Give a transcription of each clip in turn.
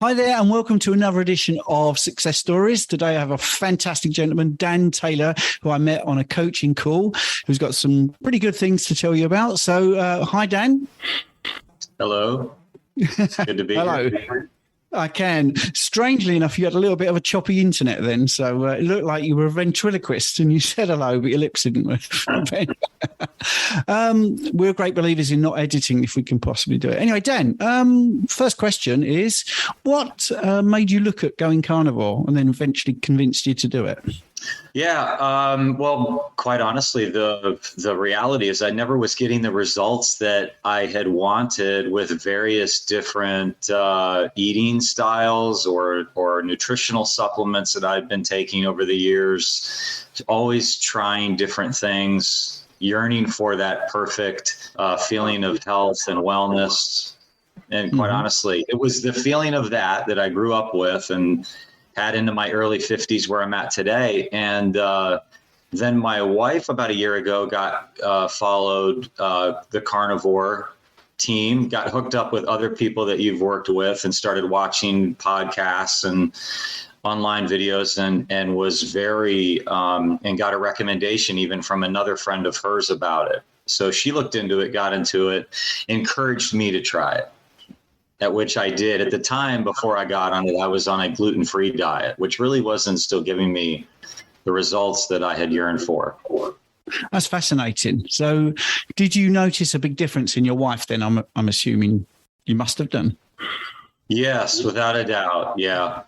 Hi there, and welcome to another edition of Success Stories. Today I have a fantastic gentleman, Dan Taylor, who I met on a coaching call, who's got some pretty good things to tell you about. So, hi, Dan. Hello. It's good to be Hello. here. I can. Strangely enough, you had a little bit of a choppy internet then, so it looked like you were a ventriloquist and you said hello, but your lips didn't move. We're great believers in not editing if we can possibly do it. Anyway, Dan, first question is, what made you look at going carnivore and then eventually convinced you to do it? Yeah. Well, quite honestly, the reality is I never was getting the results that I had wanted with various different eating styles or nutritional supplements that I've been taking over the years. Always trying different things, yearning for that perfect feeling of health and wellness. And quite honestly, it was the feeling of that I grew up with and had into my early 50s where I'm at today. And then my wife about a year ago followed the carnivore team, got hooked up with other people that you've worked with and started watching podcasts and online videos and was very, and got a recommendation even from another friend of hers about it. So she looked into it, got into it, encouraged me to try it. At which I did. At the time before I got on it, I was on a gluten-free diet, which really wasn't still giving me the results that I had yearned for. That's fascinating. So did you notice a big difference in your wife then? I'm assuming you must have done. Yes, without a doubt. Yeah.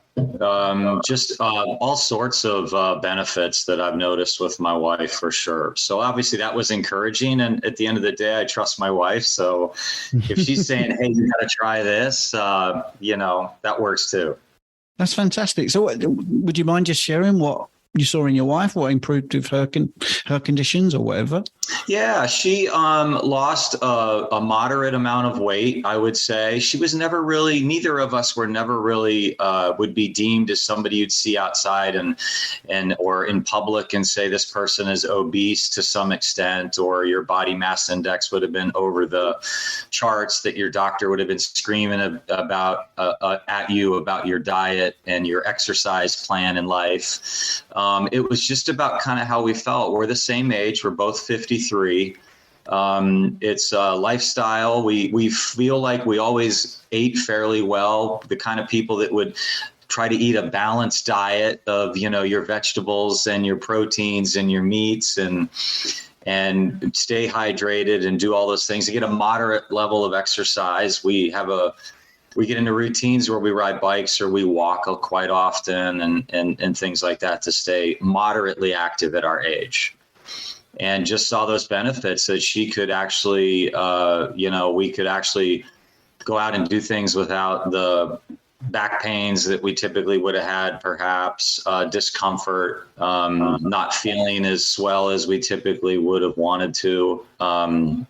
Just all sorts of benefits that I've noticed with my wife for sure. So obviously that was encouraging. And at the end of the day, I trust my wife. So if she's saying, hey, you got to try this, that works too. That's fantastic. So would you mind just sharing what you saw in your wife, what improved with her conditions or whatever? Yeah, she lost a moderate amount of weight, I would say. She was never really, neither of us were never really would be deemed as somebody you'd see outside and or in public and say this person is obese to some extent, or your body mass index would have been over the charts, that your doctor would have been screaming about at you about your diet and your exercise plan in life. It was just about kind of how we felt. We're the same age. We're both 53. It's a lifestyle. We feel like we always ate fairly well. The kind of people that would try to eat a balanced diet of, your vegetables and your proteins and your meats and stay hydrated and do all those things to get a moderate level of exercise. We get into routines where we ride bikes or we walk quite often and things like that to stay moderately active at our age. And just saw those benefits that she could actually, we could actually go out and do things without the back pains that we typically would have had, perhaps discomfort, not feeling as well as we typically would have wanted to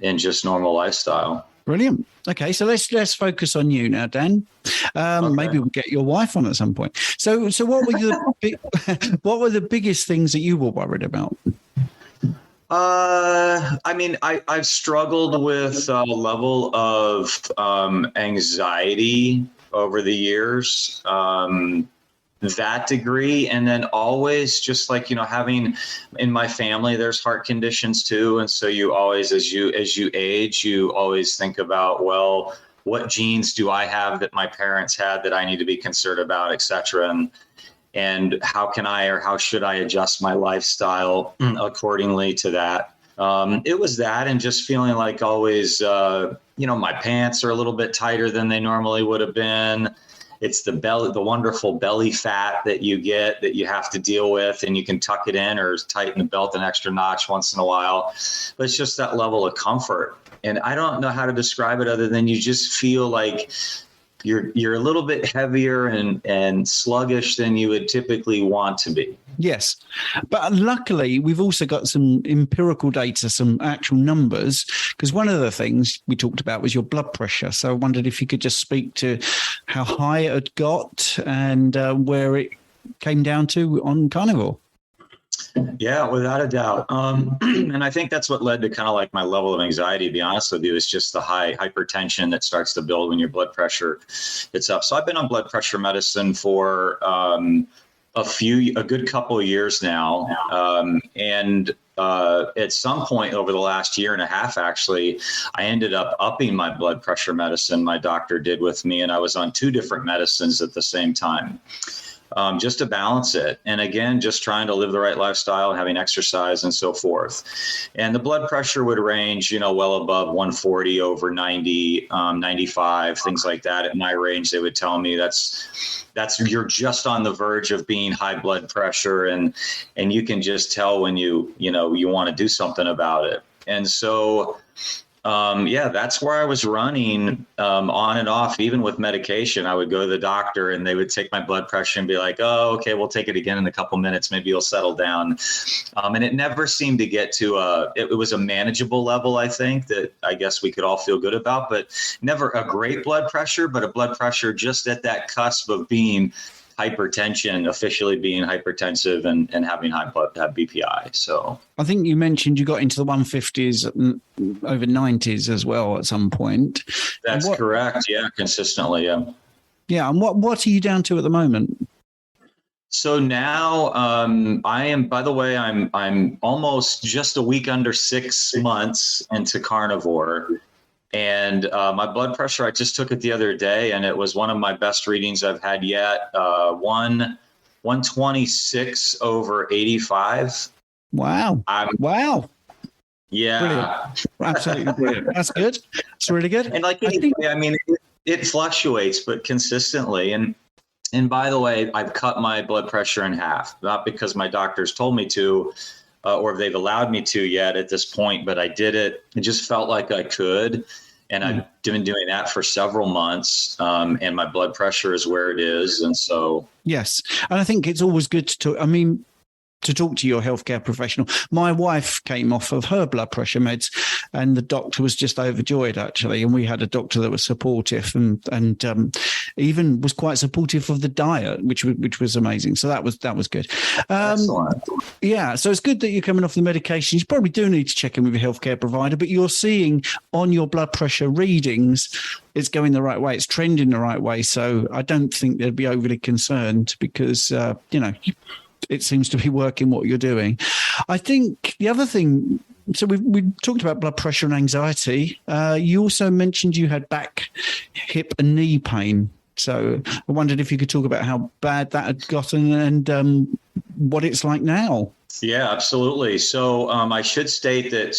in just normal lifestyle. Brilliant. Okay, so let's focus on you now, Dan. Okay. Maybe we'll get your wife on at some point. So what were the biggest things that you were worried about? I've struggled with a level of anxiety over the years, that degree. And then always just like, having in my family, there's heart conditions too. And so you always, as you age, you always think about, well, what genes do I have that my parents had that I need to be concerned about, et cetera. And how can I or how should I adjust my lifestyle accordingly to that? It was that, and just feeling like always, my pants are a little bit tighter than they normally would have been. It's the wonderful belly fat that you get that you have to deal with, and you can tuck it in or tighten the belt an extra notch once in a while. But it's just that level of comfort. And I don't know how to describe it other than you just feel like you're a little bit heavier and sluggish than you would typically want to be. Yes. But luckily, we've also got some empirical data, some actual numbers, because one of the things we talked about was your blood pressure. So I wondered if you could just speak to how high it had got and where it came down to on carnivore. Yeah, without a doubt. And I think that's what led to kind of like my level of anxiety, to be honest with you, is just the high hypertension that starts to build when your blood pressure gets up. So I've been on blood pressure medicine for a good couple of years now. And at some point over the last year and a half, actually, I ended up upping my blood pressure medicine my doctor did with me. And I was on 2 different medicines at the same time. Just to balance it. And again, just trying to live the right lifestyle, having exercise and so forth. And the blood pressure would range, well above 140 over 90, 95, things like that. At my range, they would tell me that's you're just on the verge of being high blood pressure. And you can just tell when you want to do something about it. And so that's where I was running on and off, even with medication. I would go to the doctor and they would take my blood pressure and be like, oh, okay, we'll take it again in a couple minutes. Maybe you'll settle down. And it never seemed to get to it was a manageable level, I think, that I guess we could all feel good about, but never a great blood pressure, but a blood pressure just at that cusp of being hypertension, officially being hypertensive and having high BPI. So I think you mentioned you got into the 150s and over 90s as well at some point. That's correct. Yeah, consistently. Yeah. Yeah. And what are you down to at the moment? So now I am, by the way, I'm almost just a week under 6 months into carnivore. And my blood pressure, I just took it the other day, and it was one of my best readings I've had yet. 126 over 85. Wow. Wow. Yeah. Brilliant. Absolutely brilliant. That's good. It's really good. And it fluctuates, but consistently. And by the way, I've cut my blood pressure in half, not because my doctors told me to, or they've allowed me to yet at this point, but I did it. It just felt like I could. And I've been doing that for several months, and my blood pressure is where it is. And so. Yes. And I think it's always good to talk to your healthcare professional. My wife came off of her blood pressure meds, and the doctor was just overjoyed, actually. And we had a doctor that was supportive and even was quite supportive of the diet, which was amazing. So that was good. Yeah. So it's good that you're coming off the medication. You probably do need to check in with your healthcare provider, but you're seeing on your blood pressure readings, it's going the right way. It's trending the right way. So I don't think they'd be overly concerned because, it seems to be working what you're doing. I think the other thing, so we talked about blood pressure and anxiety. You also mentioned you had back, hip and knee pain. So I wondered if you could talk about how bad that had gotten and what it's like now. Yeah, absolutely. So I should state that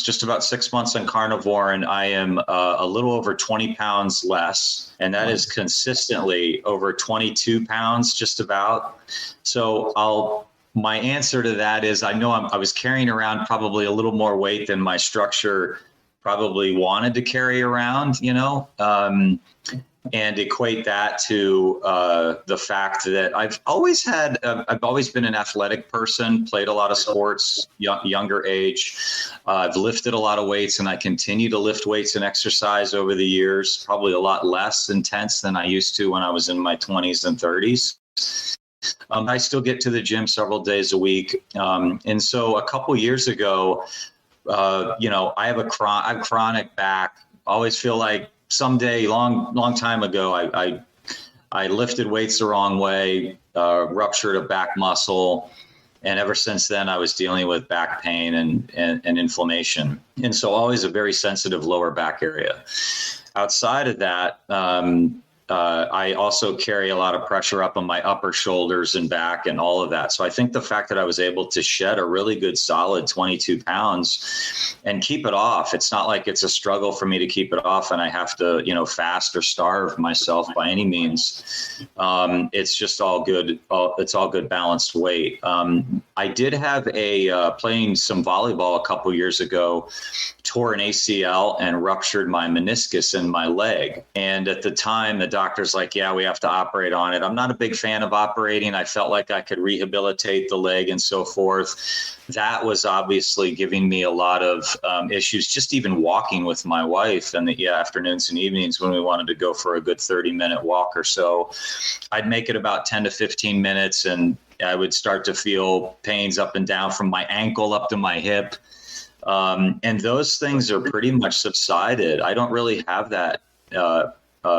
just about 6 months on carnivore, and I am a little over 20 pounds less. And that is consistently over 22 pounds, just about. So my answer to that is I know I was carrying around probably a little more weight than my structure probably wanted to carry around, and equate that to the fact that I've always been an athletic person, played a lot of sports, younger age. I've lifted a lot of weights, and I continue to lift weights and exercise over the years, probably a lot less intense than I used to when I was in my 20s and 30s. I still get to the gym several days a week. And so a couple years ago, I have chronic back. I always feel like someday, long time ago, I lifted weights the wrong way, ruptured a back muscle. And ever since then, I was dealing with back pain and inflammation. And so always a very sensitive lower back area. Outside of that, I also carry a lot of pressure up on my upper shoulders and back and all of that. So I think the fact that I was able to shed a really good solid 22 pounds and keep it off, it's not like it's a struggle for me to keep it off and I have to, fast or starve myself by any means. It's just all good. It's all good balanced weight. I did have playing some volleyball a couple years ago, tore an ACL and ruptured my meniscus in my leg. And at the time, the doctor's like, yeah, we have to operate on it. I'm not a big fan of operating. I felt like I could rehabilitate the leg and so forth. That was obviously giving me a lot of issues, just even walking with my wife in the afternoons and evenings when we wanted to go for a good 30-minute walk or so. I'd make it about 10 to 15 minutes and I would start to feel pains up and down from my ankle up to my hip. And those things are pretty much subsided. I don't really have that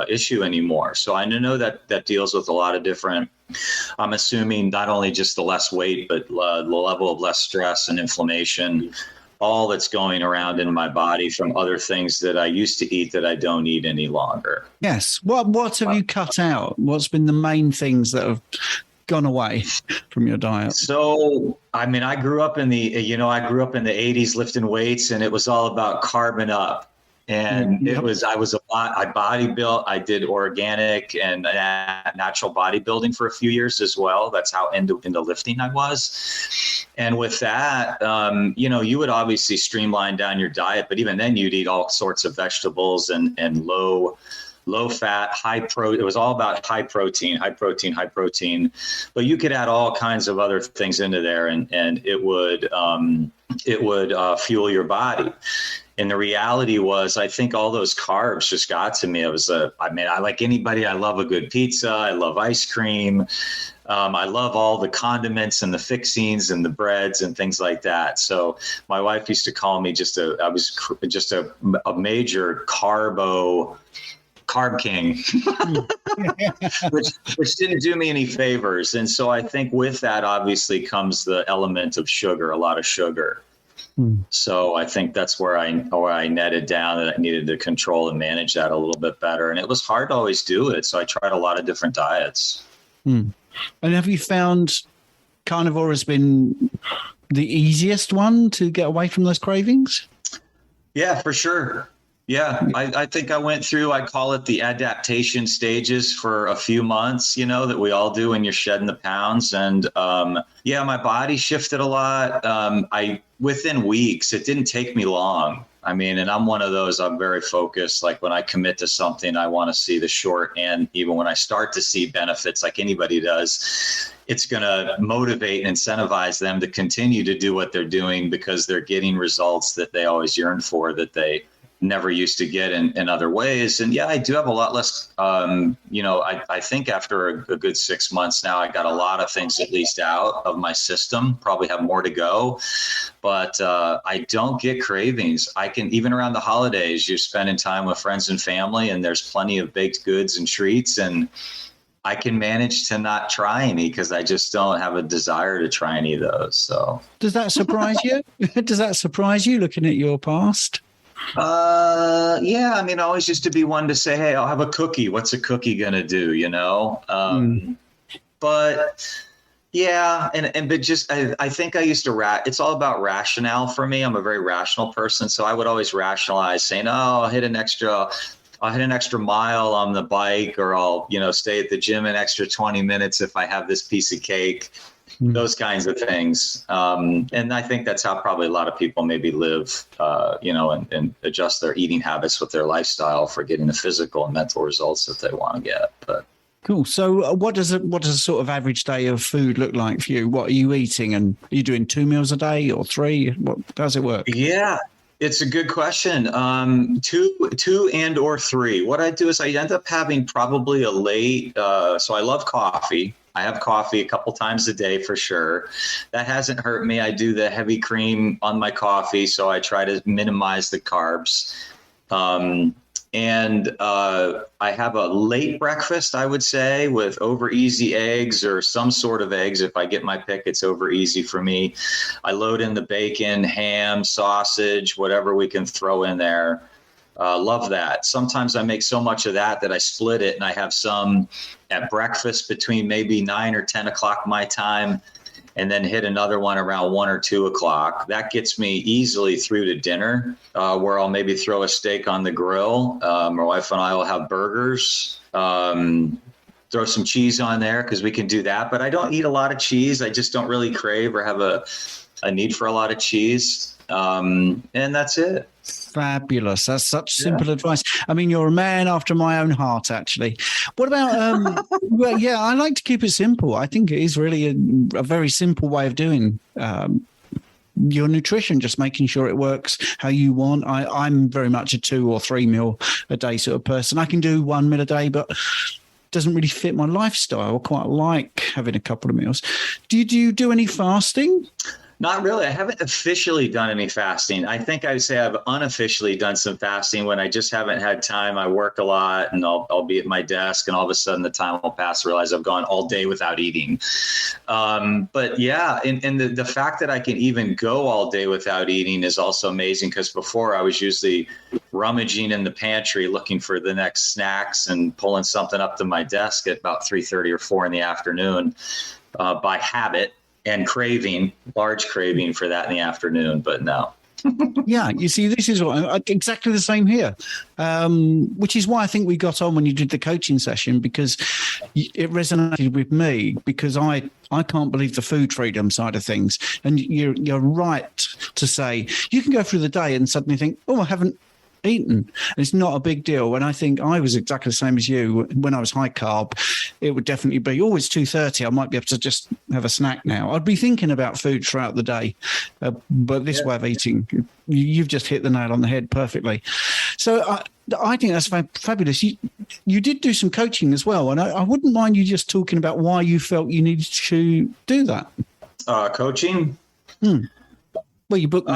issue anymore. So I know that deals with a lot of different, I'm assuming not only just the less weight, but the level of less stress and inflammation, all that's going around in my body from other things that I used to eat that I don't eat any longer. Yes. What have you cut out? What's been the main things that have gone away from your diet? So, I mean, I grew up in the 80s lifting weights, and it was all about carbon up. And I body built. I did organic and natural bodybuilding for a few years as well. That's how into lifting I was. And with that, you would obviously streamline down your diet, but even then you'd eat all sorts of vegetables and low fat, high protein. It was all about high protein. But you could add all kinds of other things into there, and it would fuel your body. And the reality was, I think all those carbs just got to me. I like anybody. I love a good pizza. I love ice cream. I love all the condiments and the fixings and the breads and things like that. So my wife used to call me I was just a major carb king, which didn't do me any favors. And so I think with that obviously comes the element of sugar, a lot of sugar. So I think that's where I netted down that I needed to control and manage that a little bit better. And it was hard to always do it. So I tried a lot of different diets. And have you found carnivore has been the easiest one to get away from those cravings? Yeah, for sure. Yeah, I think I went through, I call it the adaptation stages for a few months, that we all do when you're shedding the pounds. And my body shifted a lot. Within weeks, it didn't take me long. I mean, and I'm one of those, I'm very focused. Like when I commit to something, I want to see the short, and even when I start to see benefits like anybody does, it's going to motivate and incentivize them to continue to do what they're doing because they're getting results that they always yearn for, that they never used to get in other ways. And yeah, I do have a lot less, I think after a good 6 months now, I got a lot of things at least out of my system, probably have more to go, but I don't get cravings. I can, even around the holidays, you're spending time with friends and family and there's plenty of baked goods and treats, and I can manage to not try any because I just don't have a desire to try any of those. So does that surprise you? Does that surprise you looking at your past? Yeah, I mean, I always used to be one to say, hey, I'll have a cookie. What's a cookie going to do, But yeah, but just, I think I used to, it's all about rationale for me. I'm a very rational person. So I would always rationalize saying, I'll hit an extra mile on the bike, or I'll, stay at the gym an extra 20 minutes if I have this piece of cake. Those kinds of things. And I think that's how probably a lot of people maybe live, and adjust their eating habits with their lifestyle for getting the physical and mental results that they want to get. But cool. So what does a sort of average day of food look like for you? What are you eating? And are you doing 2 meals a day or 3? What does it work? Yeah. It's a good question. 2 and or 3. What I do is I end up having probably a late. So I love coffee. I have coffee a couple times a day for sure. That hasn't hurt me. I do the heavy cream on my coffee, so I try to minimize the carbs. And I have a late breakfast, I would say, with over easy eggs or some sort of eggs. If I get my pick, it's over easy for me. I load in the bacon, ham, sausage, whatever we can throw in there. Love that. Sometimes I make so much of that I split it, and I have some at breakfast between maybe 9 or 10 o'clock my time, and then hit another one around 1 or 2 o'clock. That gets me easily through to dinner, where I'll maybe throw a steak on the grill. My wife and I will have burgers, throw some cheese on there because we can do that. But I don't eat a lot of cheese. I just don't really crave or have a need for a lot of cheese. And that's it. Fabulous. That's such simple advice. I mean, you're a man after my own heart, actually. What about, well, yeah, I like to keep it simple. I think it is really a very simple way of doing your nutrition, just making sure it works how you want. I'm very much a 2 or 3 meal a day sort of person. I can do 1 meal a day, but doesn't really fit my lifestyle. I quite like having a couple of meals. Do you do any fasting? Not really. I haven't officially done any fasting. I think I would say I've unofficially done some fasting when I just haven't had time. I work a lot and I'll be at my desk and all of a sudden the time will pass. I realize I've gone all day without eating. But yeah, and the fact that I can even go all day without eating is also amazing, because before I was usually rummaging in the pantry looking for the next snacks and pulling something up to my desk at about 3:30 or 4 in the afternoon by habit. And large craving for that in the afternoon, but no. Yeah, you see, this is exactly the same here, which is why I think we got on when you did the coaching session, because it resonated with me, because I can't believe the food freedom side of things. And you're right to say you can go through the day and suddenly think, oh, I haven't eaten. And it's not a big deal. And I think I was exactly the same as you. When I was high carb, it would definitely be, it's 2:30. I might be able to just have a snack now. I'd be thinking about food throughout the day. But this way of eating, you've just hit the nail on the head perfectly. So I think that's fabulous. You did do some coaching as well. And I wouldn't mind you just talking about why you felt you needed to do that. Coaching? Well, you booked me.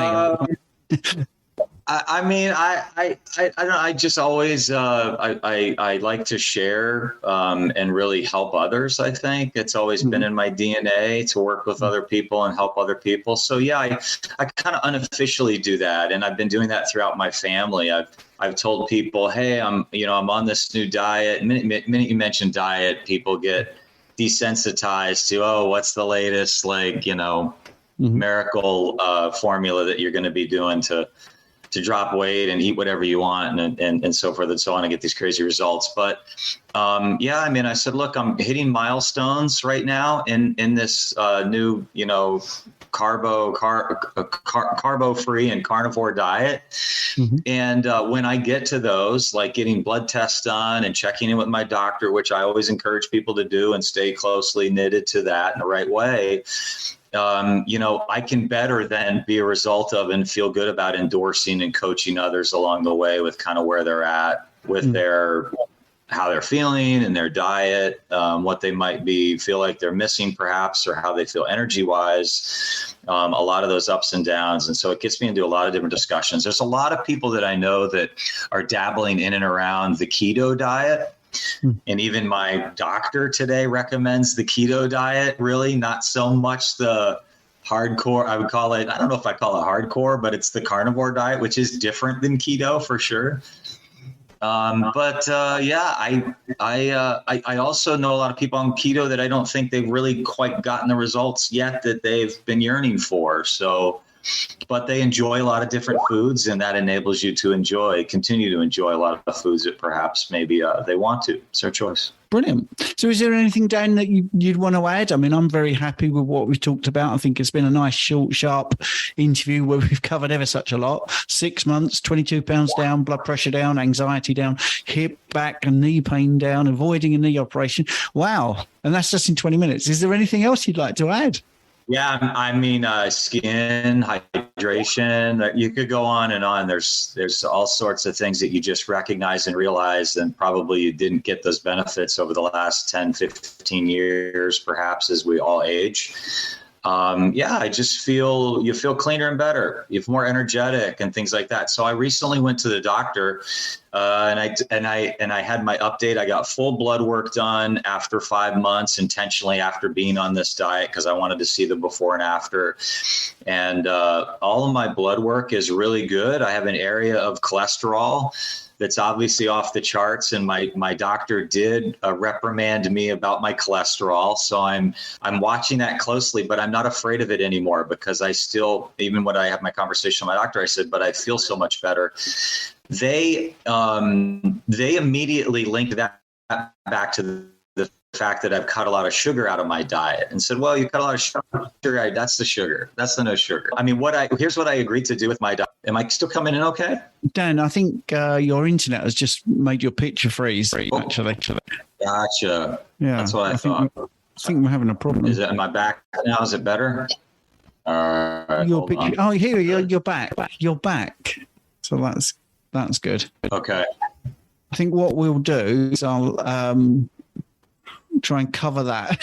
I mean, I don't know. I just always, I like to share and really help others. I think it's always been in my DNA to work with other people and help other people. So yeah, I kind of unofficially do that. And I've been doing that throughout my family. I've told people, hey, I'm on this new diet. The minute you mention diet, people get desensitized to, oh, what's the latest, miracle formula that you're going to be doing to drop weight and eat whatever you want and so forth and so on and get these crazy results. But yeah, I mean, I said, look, I'm hitting milestones right now in this new, carbo free and carnivore diet. Mm-hmm. And when I get to those, like getting blood tests done and checking in with my doctor, which I always encourage people to do and stay closely knitted to that in the right way, I can better than be a result of and feel good about endorsing and coaching others along the way with kind of where they're at with how they're feeling and their diet, what they might feel like they're missing perhaps, or how they feel energy wise, a lot of those ups and downs. And so it gets me into a lot of different discussions. There's a lot of people that I know that are dabbling in and around the keto diet. And even my doctor today recommends the keto diet, really, not so much the hardcore. I would call it, I don't know if I call it hardcore, but it's the carnivore diet, which is different than keto for sure. Yeah, I also know a lot of people on keto that I don't think they've really quite gotten the results yet that they've been yearning for. So, but they enjoy a lot of different foods, and that enables you to continue to enjoy a lot of foods that perhaps maybe they want to. It's their choice. Brilliant. So is there anything, Dan, that you'd want to add? I mean, I'm very happy with what we've talked about. I think it's been a nice, short, sharp interview where we've covered ever such a lot. 6 months, 22 pounds down, blood pressure down, anxiety down, hip, back and knee pain down, avoiding a knee operation. Wow. And that's just in 20 minutes. Is there anything else you'd like to add? Yeah, I mean, skin, hydration, you could go on and on. There's all sorts of things that you just recognize and realize, and probably you didn't get those benefits over the last 10, 15 years, perhaps, as we all age. I just you feel cleaner and better. You're more energetic and things like that. So I recently went to the doctor and I had my update. I got full blood work done after 5 months, intentionally after being on this diet, because I wanted to see the before and after. And all of my blood work is really good. I have an area of cholesterol that's obviously off the charts, and my doctor did reprimand me about my cholesterol. So I'm watching that closely, but I'm not afraid of it anymore, because I still, even when I have my conversation with my doctor, I said, but I feel so much better. They immediately linked that back to the fact that I've cut a lot of sugar out of my diet, and said, well, you cut a lot of sugar. That's the sugar. That's the no sugar. I mean, here's what I agreed to do with my diet. Am I still coming in okay? Dan, I think your internet has just made your picture freeze, actually. Gotcha. Yeah. That's what I thought. I think we're having a problem. Am I back now? Is it better? Your picture. Oh, here you're back. You're back. So that's good. Okay. I think what we'll do is I'll try and cover that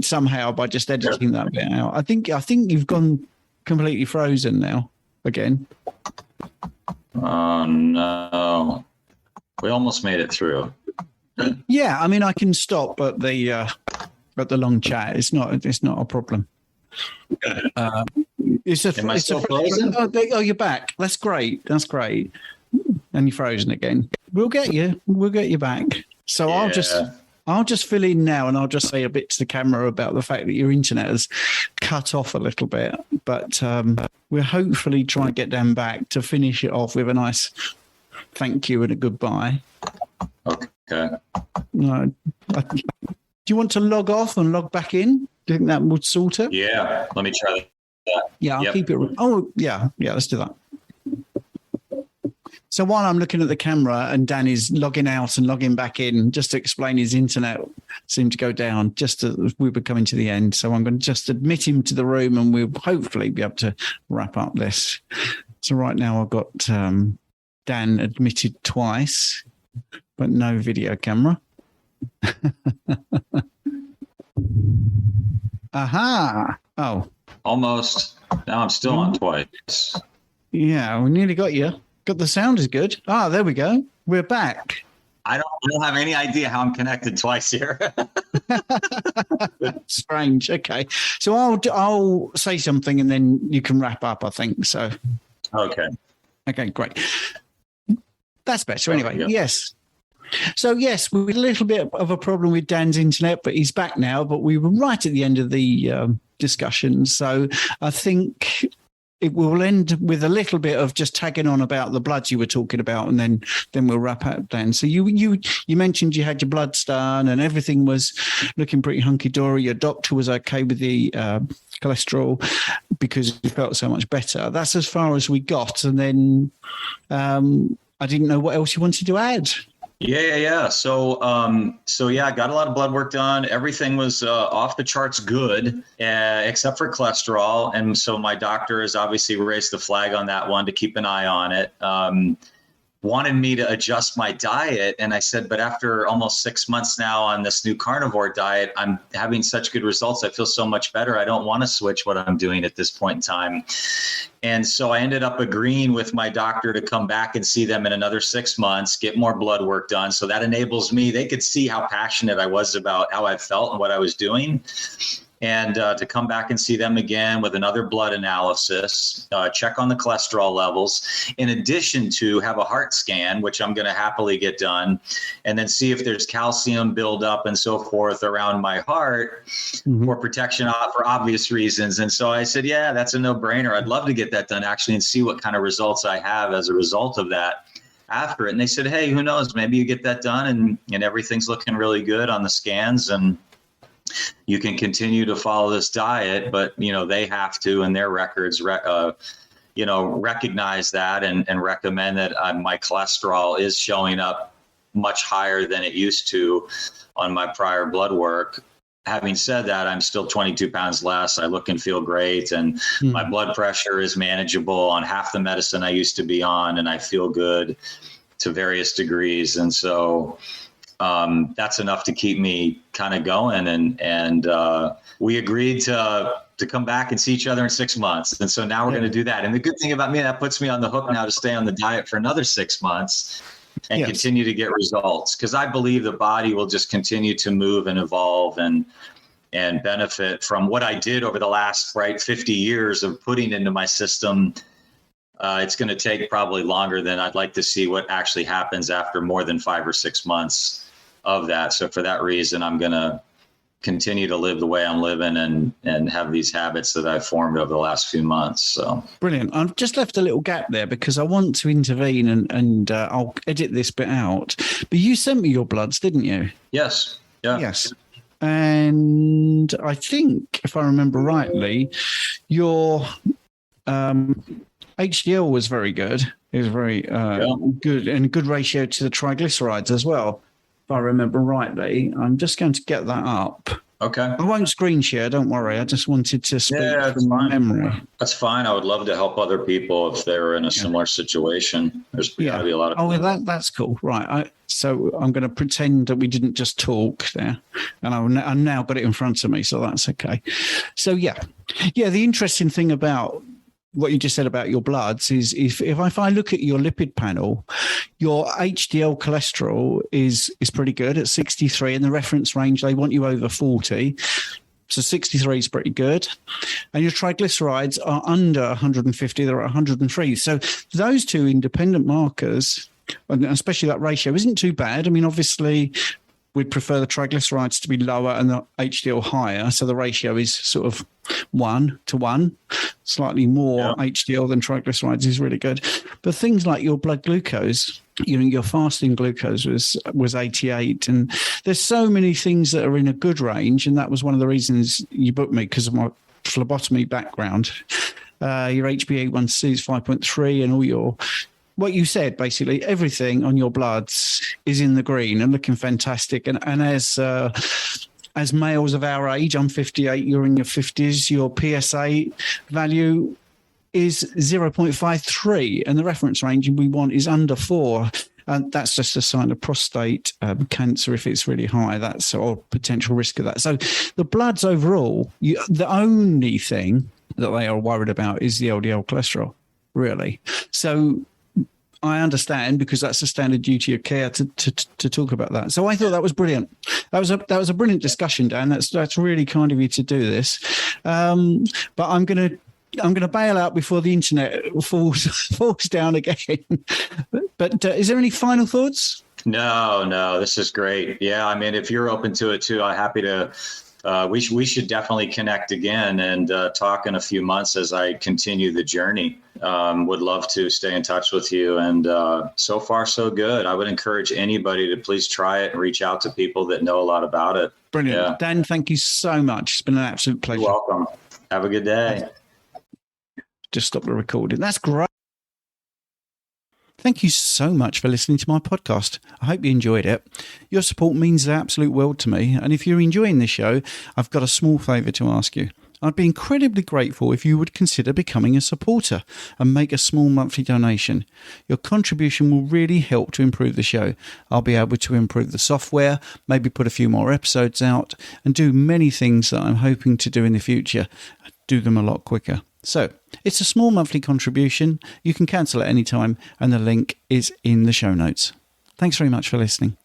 somehow by just editing that bit out. I think you've gone completely frozen now again. Oh no, we almost made it through. Yeah, I mean, I can stop at the long chat. It's not a problem. Am I still frozen? Oh, you're back. That's great. And you're frozen again. We'll get you. We'll get you back. So Yeah. I'll just fill in now, and I'll just say a bit to the camera about the fact that your internet has cut off a little bit. But we'll hopefully try and get Dan back to finish it off with a nice thank you and a goodbye. Okay. Do you want to log off and log back in? Do you think that would sort it? Yeah. Let me try that. Yeah, I'll keep it. Oh, yeah. Let's do that. So while I'm looking at the camera and Dan is logging out and logging back in, just to explain, his internet seemed to go down just as we were coming to the end. So I'm going to just admit him to the room, and we'll hopefully be able to wrap up this. So right now I've got Dan admitted twice, but no video camera. Aha. Oh. Almost. Now I'm still on twice. Yeah, we nearly got you. Got the sound is good. Ah, there we go. We're back. I don't have any idea how I'm connected twice here. Strange. Okay. So I'll say something and then you can wrap up, I think. So. Okay. Okay, great. That's better. Anyway, Yeah. yes. So, yes, we had a little bit of a problem with Dan's internet, but he's back now. But we were right at the end of the discussion. So I think it will end with a little bit of just tagging on about the bloods you were talking about, and then we'll wrap up, Dan. So you mentioned you had your bloods done and everything was looking pretty hunky-dory. Your doctor was okay with the cholesterol because you felt so much better. That's as far as we got. And then I didn't know what else you wanted to add. Yeah. So I got a lot of blood work done. Everything was off the charts good, except for cholesterol. And so my doctor has obviously raised the flag on that one to keep an eye on it. Wanted me to adjust my diet. And I said, but after almost 6 months now on this new carnivore diet, I'm having such good results. I feel so much better. I don't want to switch what I'm doing at this point in time. And so I ended up agreeing with my doctor to come back and see them in another 6 months, get more blood work done. So that enables me, they could see how passionate I was about how I felt and what I was doing. And to come back and see them again with another blood analysis, check on the cholesterol levels, in addition to have a heart scan, which I'm going to happily get done, and then see if there's calcium buildup and so forth around my heart for protection for obvious reasons. And so I said, yeah, that's a no-brainer. I'd love to get that done actually and see what kind of results I have as a result of that after it. And they said, hey, who knows, maybe you get that done and everything's looking really good on the scans and you can continue to follow this diet, but they have to, and their records, recognize that and recommend that my cholesterol is showing up much higher than it used to on my prior blood work. Having said that, I'm still 22 pounds less. I look and feel great, and my blood pressure is manageable on half the medicine I used to be on, and I feel good to various degrees, and so. That's enough to keep me kind of going. And we agreed to come back and see each other in 6 months. And so now we're going to do that. And the good thing about me, that puts me on the hook now to stay on the diet for another 6 months and continue to get results. Because I believe the body will just continue to move and evolve and benefit from what I did over the last 50 years of putting into my system. It's going to take probably longer than I'd like to see what actually happens after more than 5 or 6 months of that. So for that reason, I'm going to continue to live the way I'm living and have these habits that I've formed over the last few months. So brilliant. I've just left a little gap there because I want to intervene and I'll edit this bit out. But you sent me your bloods, didn't you? Yes. Yeah. Yes. And I think, if I remember rightly, your HDL was very good. It was very good and a good ratio to the triglycerides as well. If I remember rightly, I'm just going to get that up. Okay. I won't screen share, don't worry. I just wanted to speak that's from fine. memory. That's fine. I would love to help other people if they're in a similar situation. There's got to be a lot of. Oh, well, that's cool. Right. So I'm going to pretend that we didn't just talk there, and I've now got it in front of me, so that's okay. So yeah. The interesting thing about what you just said about your bloods is if I look at your lipid panel, your HDL cholesterol is pretty good at 63, and the reference range, they want you over 40. So 63 is pretty good. And your triglycerides are under 150, they're at 103. So those two independent markers, and especially that ratio, isn't too bad. I mean, obviously, we'd prefer the triglycerides to be lower and the HDL higher. So the ratio is sort of 1-to-1. Slightly more HDL than triglycerides is really good. But things like your blood glucose, your fasting glucose was 88. And there's so many things that are in a good range. And that was one of the reasons you booked me, because of my phlebotomy background. Your HbA1c is 5.3, and all your... What you said, basically, everything on your bloods is in the green and looking fantastic. And as males of our age, I'm 58, you're in your 50s, your PSA value is 0.53, and the reference range we want is under 4. And that's just a sign of prostate cancer if it's really high. That's or potential risk of that. So the bloods overall, the only thing that they are worried about is the LDL cholesterol, really. So I understand, because that's the standard duty of care to talk about that. So I thought that was brilliant. That was a brilliant discussion, Dan. That's really kind of you to do this. But I'm going to bail out before the internet falls down again. But is there any final thoughts? No, this is great. Yeah, I mean, if you're open to it too, I'm happy to. We should definitely connect again and talk in a few months as I continue the journey. Would love to stay in touch with you. And so far, so good. I would encourage anybody to please try it and reach out to people that know a lot about it. Brilliant. Yeah. Dan, thank you so much. It's been an absolute pleasure. You're welcome. Have a good day. Just stop the recording. That's great. Thank you so much for listening to my podcast. I hope you enjoyed it. Your support means the absolute world to me. And if you're enjoying this show, I've got a small favour to ask you. I'd be incredibly grateful if you would consider becoming a supporter and make a small monthly donation. Your contribution will really help to improve the show. I'll be able to improve the software, maybe put a few more episodes out, and do many things that I'm hoping to do in the future. Do them a lot quicker. So, it's a small monthly contribution. You can cancel at any time, and the link is in the show notes. Thanks very much for listening.